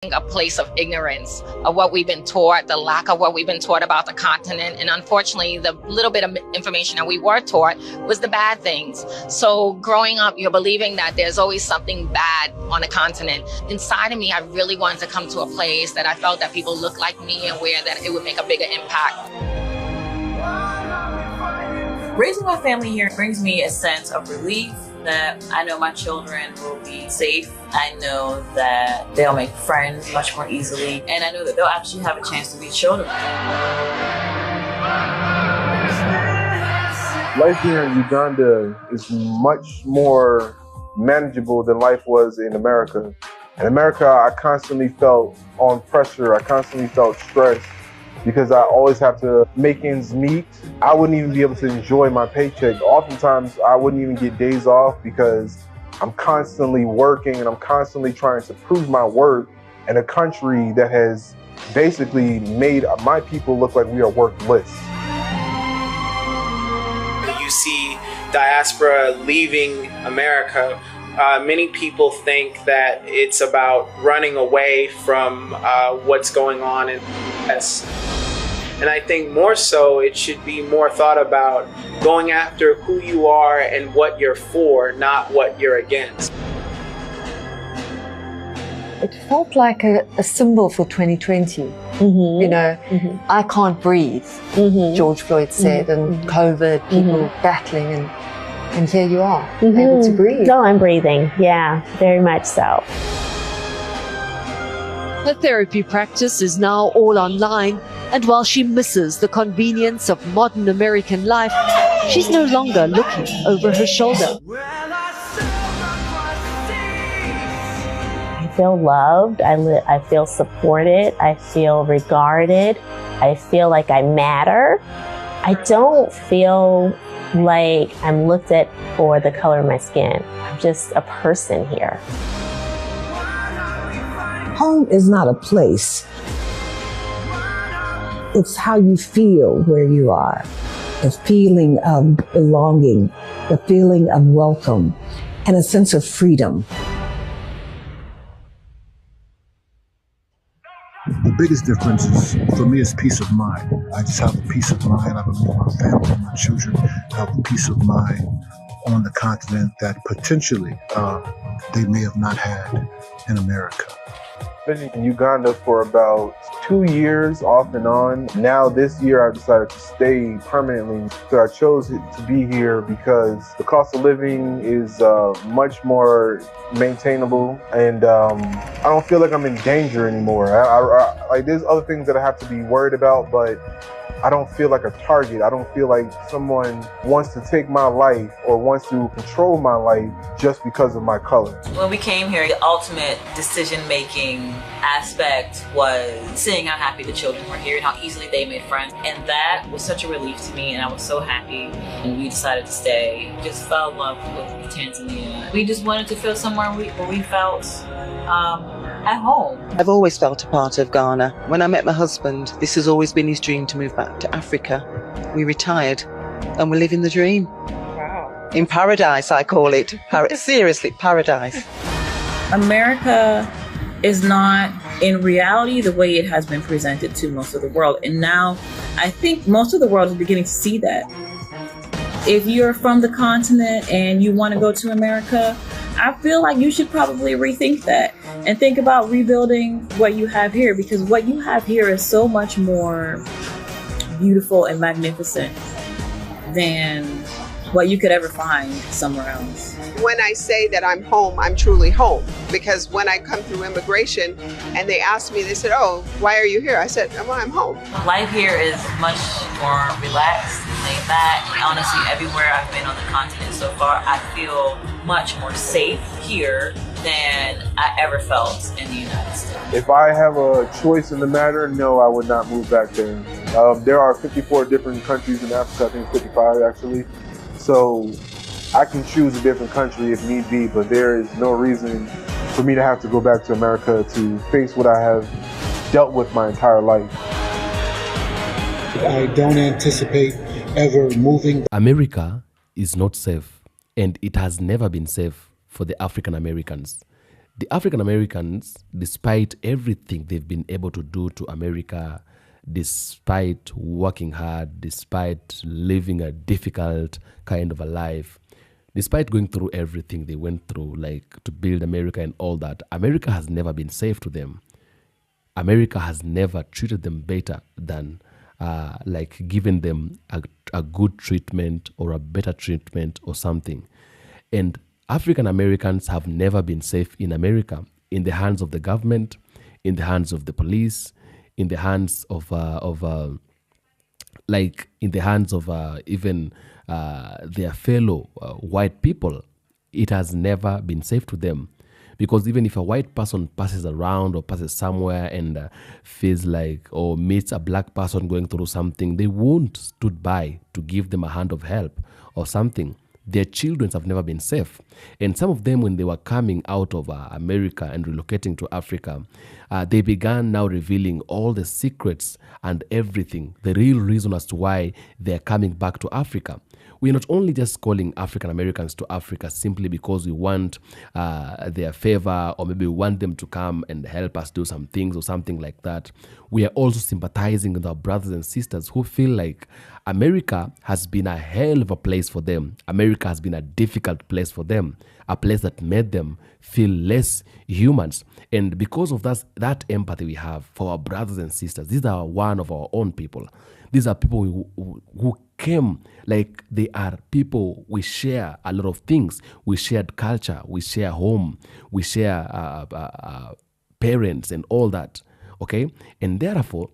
a place of ignorance of what we've been taught, the lack of what we've been taught about the continent. And unfortunately, the little bit of information that we were taught was the bad things. So growing up, you're believing that there's always something bad on the continent. Inside of me, I really wanted to come to a place that I felt that people looked like me and where that it would make a bigger impact. Raising my family here brings me a sense of relief that I know my children will be safe. I know that they'll make friends much more easily, and I know that they'll actually have a chance to be children. Life here in Uganda is much more manageable than life was in America. In America, I constantly felt on pressure. I constantly felt stressed because I always have to make ends meet. I wouldn't even be able to enjoy my paycheck. Oftentimes, I wouldn't even get days off because I'm constantly working and I'm constantly trying to prove my worth in a country that has basically made my people look like we are worthless. You see diaspora leaving America. Many people think that it's about running away from what's going on in the US. And I think more so it should be more thought about going after who you are and what you're for, not what you're against. It felt like a symbol for 2020. You know, I can't breathe, George Floyd said, and COVID, people battling, and here you are, able to breathe. No, I'm breathing. Yeah, very much so. Her therapy practice is now all online, and while she misses the convenience of modern American life, she's no longer looking over her shoulder. I feel loved. I feel supported. I feel regarded. I feel like I matter. I don't feel like I'm looked at for the color of my skin. I'm just a person here. Home is not a place. It's how you feel where you are. The feeling of belonging, the feeling of welcome, and a sense of freedom. The biggest difference is, for me, is peace of mind. I just have a peace of mind. I believe my family, my children have a peace of mind on the continent that potentially they may have not had in America. I've been in Uganda for about 2 years, off and on. Now this year I decided to stay permanently. So I chose to be here because the cost of living is much more maintainable, and I don't feel like I'm in danger anymore. Like there's other things that I have to be worried about, but I don't feel like a target. I don't feel like someone wants to take my life or wants to control my life just because of my color. When we came here, the ultimate decision-making aspect was seeing how happy the children were here and how easily they made friends. And that was such a relief to me, and I was so happy when we decided to stay. Just fell in love with Tanzania. We just wanted to feel somewhere where we felt at home. I've always felt a part of Ghana. When I met my husband, this has always been his dream to move back to Africa. We retired and we're living the dream. Wow. In paradise, I call it. Seriously, paradise. America is not in reality the way it has been presented to most of the world. And now I think most of the world is beginning to see that. If you're from the continent and you want to go to America, I feel like you should probably rethink that and think about rebuilding what you have here, because what you have here is so much more beautiful and magnificent than what you could ever find somewhere else. When I say that I'm home, I'm truly home, because when I come through immigration and they asked me, they said, "Oh, why are you here?" I said, "Well, I'm home." Life here is much more relaxed, laid back. Honestly, everywhere I've been on the continent so far, I feel much more safe here than I ever felt in the United States. If I have a choice in the matter, no, I would not move back there. There are 54 different countries in Africa, I think 55 actually. So I can choose a different country if need be, but there is no reason for me to have to go back to America to face what I have dealt with my entire life. I don't anticipate ever moving. America is not safe, and it has never been safe for the African Americans. The African Americans, despite everything they've been able to do to America, despite working hard, despite living a difficult kind of a life, despite going through everything they went through, like to build America and all that, America has never been safe to them. America has never treated them better than like giving them a good treatment or a better treatment or something. And African Americans have never been safe in America, in the hands of the government, in the hands of the police, in the hands of even their fellow white people. It has never been safe to them. Because even if a white person passes around or passes somewhere and feels like or meets a black person going through something, they won't stood by to give them a hand of help or something. Their children have never been safe. And some of them, when they were coming out of America and relocating to Africa, they began now revealing all the secrets and everything, the real reason as to why they're coming back to Africa. We're not only just calling African Americans to Africa simply because we want their favor, or maybe we want them to come and help us do some things or something like that. We are also sympathizing with our brothers and sisters who feel like America has been a hell of a place for them. America has been a difficult place for them, a place that made them feel less humans. And because of that empathy we have for our brothers and sisters, these are one of our own people. These are people who came, like they are people, we share a lot of things. We shared culture, we share home, we share parents and all that, okay? And therefore,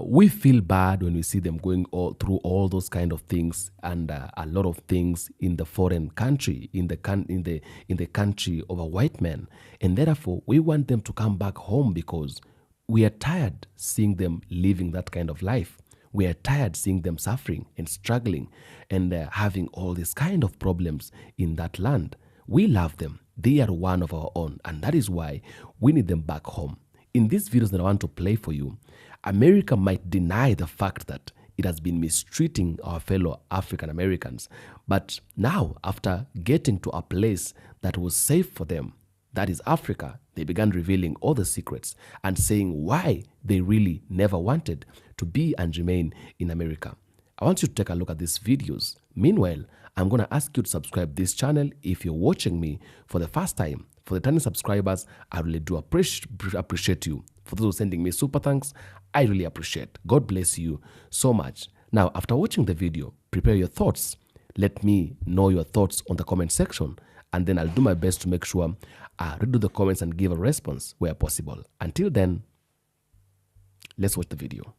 we feel bad when we see them going through all those kind of things and a lot of things in the foreign country, in the country of a white man. And therefore, we want them to come back home because we are tired seeing them living that kind of life. We are tired seeing them suffering and struggling and having all these kind of problems in that land. We love them. They are one of our own. And that is why we need them back home. In these videos that I want to play for you, America might deny the fact that it has been mistreating our fellow African Americans. But now, after getting to a place that was safe for them, that is Africa, they began revealing all the secrets and saying why they really never wanted to be and remain in America. I want you to take a look at these videos. Meanwhile, I'm going to ask you to subscribe this channel if you're watching me for the first time. For the returning subscribers, I really do appreciate you. For those who are sending me super thanks, I really appreciate. God bless you so much. Now, after watching the video, prepare your thoughts. Let me know your thoughts on the comment section, and then I'll do my best to make sure I read the comments and give a response where possible. Until then, let's watch the video.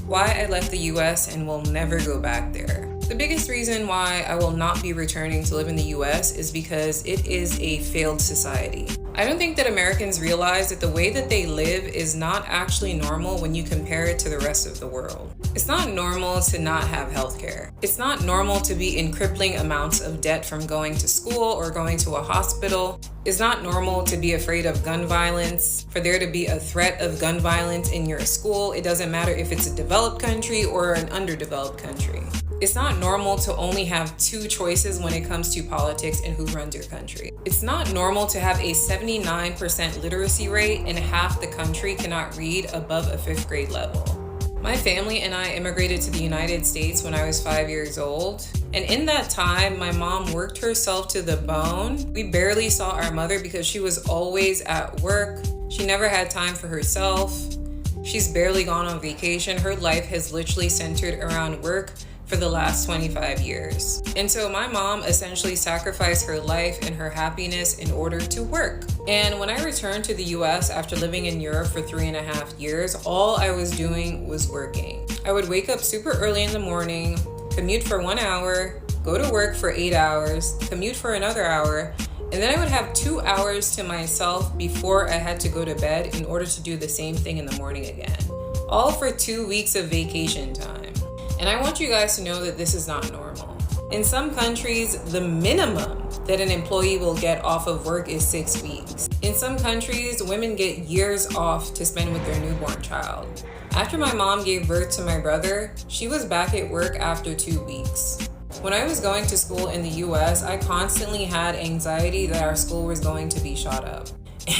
Why I left the US and will never go back there. The biggest reason why I will not be returning to live in the US is because it is a failed society. I don't think that Americans realize that the way that they live is not actually normal when you compare it to the rest of the world. It's not normal to not have healthcare. It's not normal to be in crippling amounts of debt from going to school or going to a hospital. It's not normal to be afraid of gun violence, for there to be a threat of gun violence in your school. It doesn't matter if it's a developed country or an underdeveloped country. It's not normal to only have two choices when it comes to politics and who runs your country. It's not normal to have a 79% literacy rate and half the country cannot read above a 5th grade level. My family and I immigrated to the United States when I was 5 years old. And in that time, my mom worked herself to the bone. We barely saw our mother because she was always at work. She never had time for herself. She's barely gone on vacation. Her life has literally centered around work for the last 25 years. And so my mom essentially sacrificed her life and her happiness in order to work. And when I returned to the US after living in Europe for 3.5 years, all I was doing was working. I would wake up super early in the morning, commute for 1 hour, go to work for 8 hours, commute for another hour, and then I would have 2 hours to myself before I had to go to bed in order to do the same thing in the morning again. All for 2 weeks of vacation time. And I want you guys to know that this is not normal. In some countries, the minimum that an employee will get off of work is 6 weeks. In some countries, women get years off to spend with their newborn child. After my mom gave birth to my brother, she was back at work after 2 weeks. When I was going to school in the US, I constantly had anxiety that our school was going to be shot up.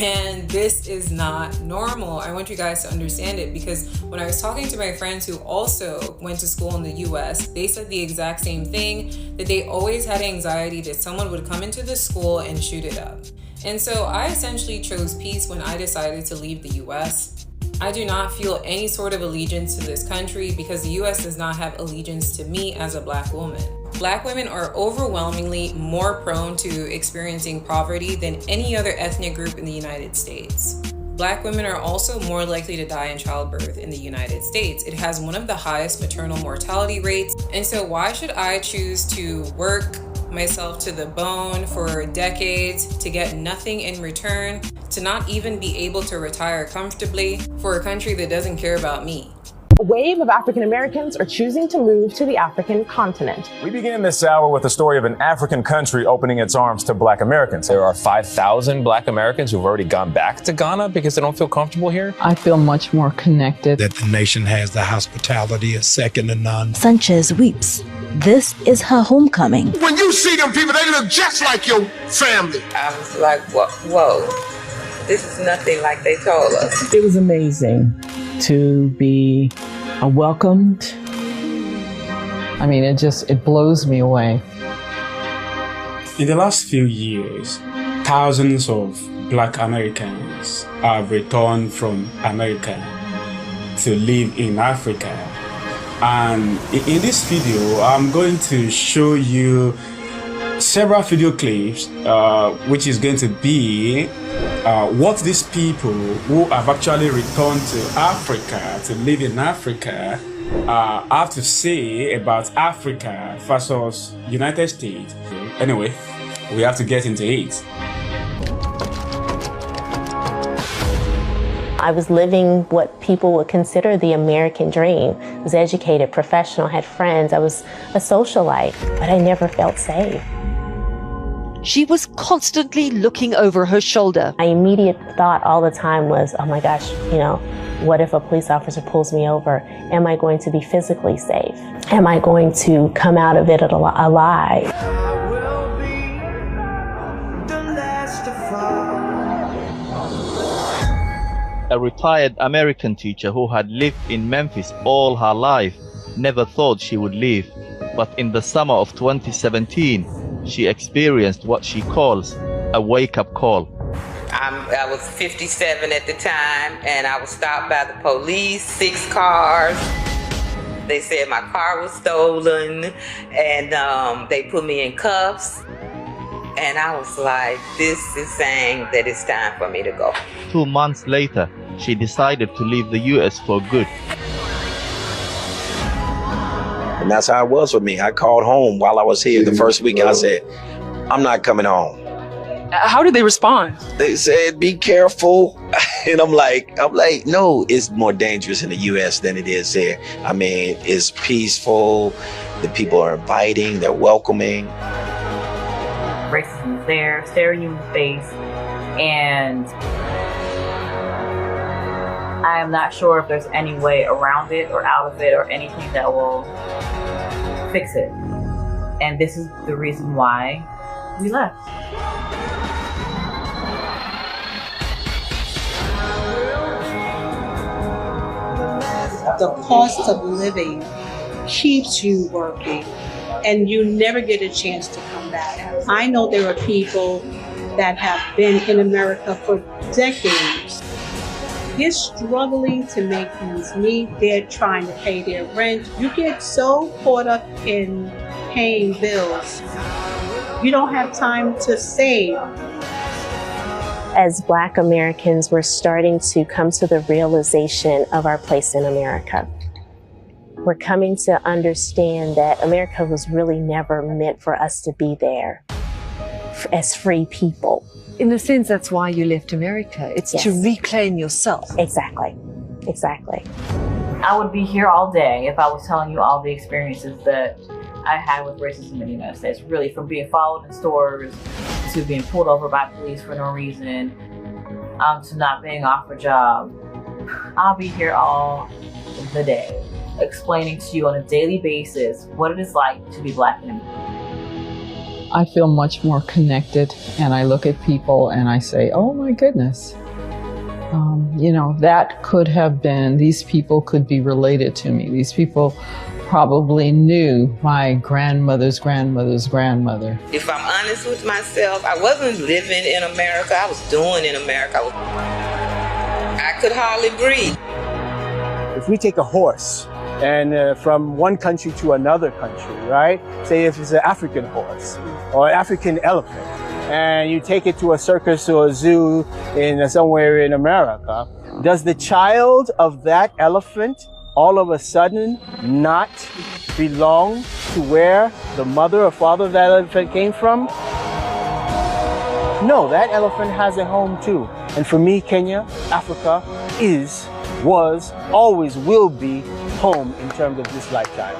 And this is not normal. I want you guys to understand it, because when I was talking to my friends who also went to school in the US, they said the exact same thing, that they always had anxiety that someone would come into the school and shoot it up. And so I essentially chose peace when I decided to leave the US. I do not feel any sort of allegiance to this country because the US does not have allegiance to me as a Black woman. Black women are overwhelmingly more prone to experiencing poverty than any other ethnic group in the United States. Black women are also more likely to die in childbirth in the United States. It has one of the highest maternal mortality rates. And so why should I choose to work myself to the bone for decades to get nothing in return, to not even be able to retire comfortably for a country that doesn't care about me? A wave of African Americans are choosing to move to the African continent. We begin this hour with the story of an African country opening its arms to Black Americans. There are 5,000 Black Americans who've already gone back to Ghana because they don't feel comfortable here. I feel much more connected. That the nation has the hospitality is second to none. Sanchez weeps. This is her homecoming. When you see them people, they look just like your family. I was like, whoa, this is nothing like they told us. It was amazing to be welcomed. I mean, it blows me away. In the last few years, thousands of Black Americans have returned from America to live in Africa. And in this video, I'm going to show you several video clips, which is going to be what these people who have actually returned to Africa, to live in Africa, have to say about Africa versus United States. Anyway, we have to get into it. I was living what people would consider the American dream. I was educated, professional, had friends. I was a socialite, but I never felt safe. She was constantly looking over her shoulder. My immediate thought all the time was, oh my gosh, what if a police officer pulls me over? Am I going to be physically safe? Am I going to come out of it alive? A retired American teacher who had lived in Memphis all her life never thought she would leave. But in the summer of 2017, she experienced what she calls a wake-up call. I was 57 at the time, and I was stopped by the police, 6 cars. They said my car was stolen, and they put me in cuffs. And I was like, this is saying that it's time for me to go. 2 months later, she decided to leave the US for good. And that's how it was for me. I called home while I was here the first week. I said, I'm not coming home. How did they respond? They said, be careful. And I'm like, no, it's more dangerous in the US than it is there. I mean, it's peaceful. The people are inviting, they're welcoming. Racism is there, staring you in the face, and I am not sure if there's any way around it or out of it or anything that will fix it. And this is the reason why we left. The cost of living keeps you working, and you never get a chance to come back. I know there are people that have been in America for decades. They're struggling to make ends meet. They're trying to pay their rent. You get so caught up in paying bills, you don't have time to save. As Black Americans, we're starting to come to the realization of our place in America. We're coming to understand that America was really never meant for us to be there as free people. In a sense, that's why you left America. It's to reclaim yourself. Exactly. Exactly. I would be here all day if I was telling you all the experiences that I had with racism in the United States. Really, from being followed in stores, to being pulled over by police for no reason, to not being offered a job. I'll be here all the day. explaining to you on a daily basis what it is like to be Black in America? I feel much more connected, and I look at people and I say, oh my goodness, that could have been, these people could be related to me. These people probably knew my grandmother's grandmother's grandmother. If I'm honest with myself, I wasn't living in America. I was doing in America. I could hardly breathe. If we take a horse and from one country to another country, right? Say if it's an African horse or an African elephant, and you take it to a circus or a zoo in somewhere in America, does the child of that elephant all of a sudden not belong to where the mother or father of that elephant came from? No, that elephant has a home too. And for me, Kenya, Africa was, always will be home in terms of this lifetime.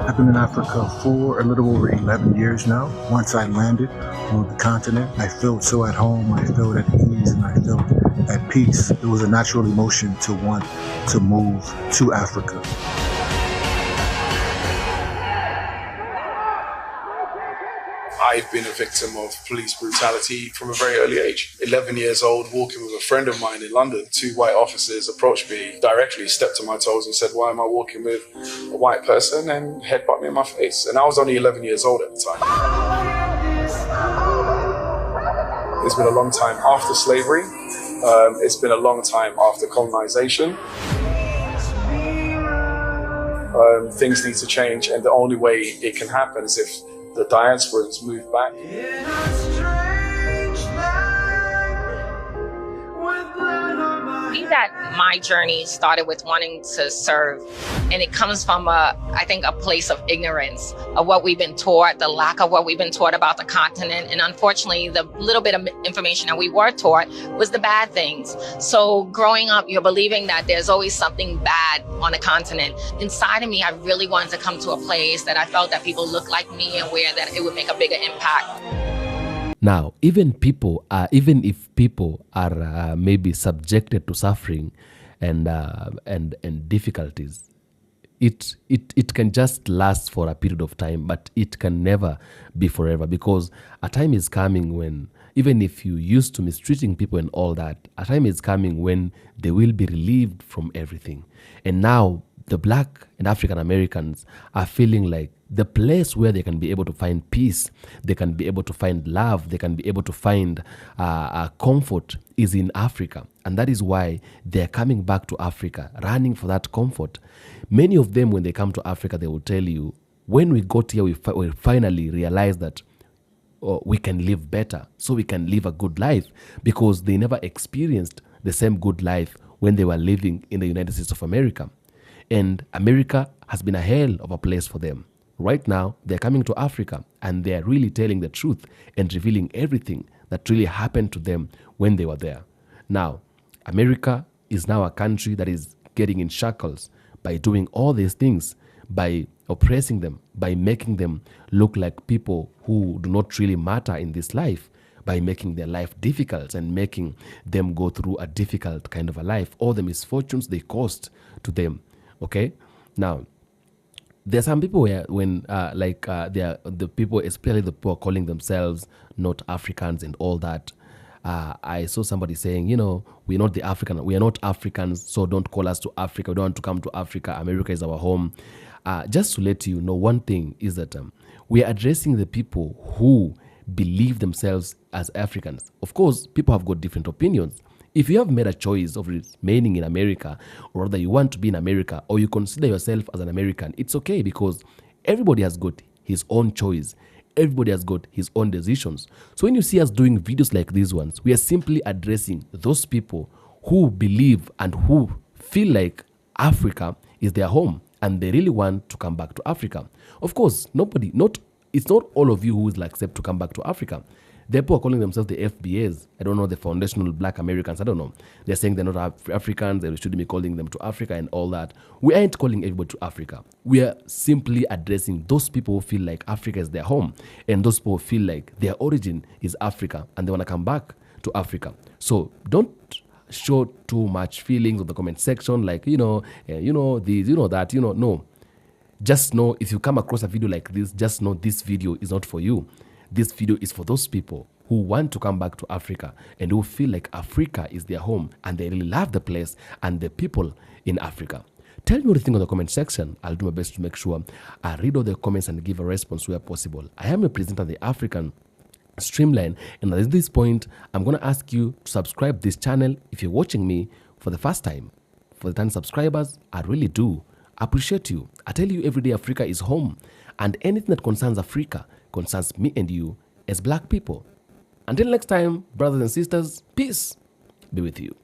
I've been in Africa for a little over 11 years now. Once I landed on the continent, I felt so at home, I felt at ease, and I felt at peace. It was a natural emotion to want to move to Africa. I've been a victim of police brutality from a very early age. 11 years old, walking with a friend of mine in London, 2 white officers approached me directly, stepped on my toes and said, why am I walking with a white person, and headbutt me in my face. And I was only 11 years old at the time. It's been a long time after slavery. It's been a long time after colonization. Things need to change, and the only way it can happen is if the diasporans move back. I think that my journey started with wanting to serve, and it comes from I think a place of ignorance of what we've been taught, the lack of what we've been taught about the continent, and unfortunately the little bit of information that we were taught was the bad things. So growing up, you're believing that there's always something bad on the continent. Inside of me, I really wanted to come to a place that I felt that people looked like me and where that it would make a bigger impact. Now, even if people are maybe subjected to suffering and difficulties, it can just last for a period of time, but it can never be forever, because a time is coming when, even if you used to mistreating people and all that, a time is coming when they will be relieved from everything. And now the Black and African Americans are feeling like the place where they can be able to find peace, they can be able to find love, they can be able to find comfort is in Africa. And that is why they're coming back to Africa, running for that comfort. Many of them, when they come to Africa, they will tell you, when we got here, we finally realized that we can live better, so we can live a good life, because they never experienced the same good life when they were living in the United States of America. And America has been a hell of a place for them. Right now, they're coming to Africa, and they're really telling the truth and revealing everything that really happened to them when they were there. Now, America is now a country that is getting in shackles by doing all these things, by oppressing them, by making them look like people who do not really matter in this life, by making their life difficult and making them go through a difficult kind of a life, all the misfortunes they caused to them. Okay? Now, there's some people where when they are the people, especially the people calling themselves not Africans and all that. I saw somebody saying, we are not Africans, so don't call us to Africa. We don't want to come to Africa. America is our home. Just to let you know, one thing is that we are addressing the people who believe themselves as Africans. Of course, people have got different opinions. If you have made a choice of remaining in America, or rather you want to be in America, or you consider yourself as an American, it's okay, because everybody has got his own choice. Everybody has got his own decisions. So when you see us doing videos like these ones, we are simply addressing those people who believe and who feel like Africa is their home, and they really want to come back to Africa. Of course, it's not all of you who will accept to come back to Africa. The people are calling themselves the FBAs. I don't know, the Foundational Black Americans. I don't know. They're saying they're not Africans. They shouldn't be calling them to Africa and all that. We aren't calling everybody to Africa. We are simply addressing those people who feel like Africa is their home, and those people who feel like their origin is Africa and they want to come back to Africa. So don't show too much feelings on the comment section, like, this, that, no. Just know, if you come across a video like this, just know this video is not for you. This video is for those people who want to come back to Africa and who feel like Africa is their home and they really love the place and the people in Africa. Tell me what you think in the comment section. I'll do my best to make sure I read all the comments and give a response where possible. I am a presenter of the African Streamline, and at this point, I'm going to ask you to subscribe this channel if you're watching me for the first time. For the 10 subscribers, I really do appreciate you. I tell you every day Africa is home, and anything that concerns Africa concerns me and you as black people. Until next time, brothers and sisters, peace be with you.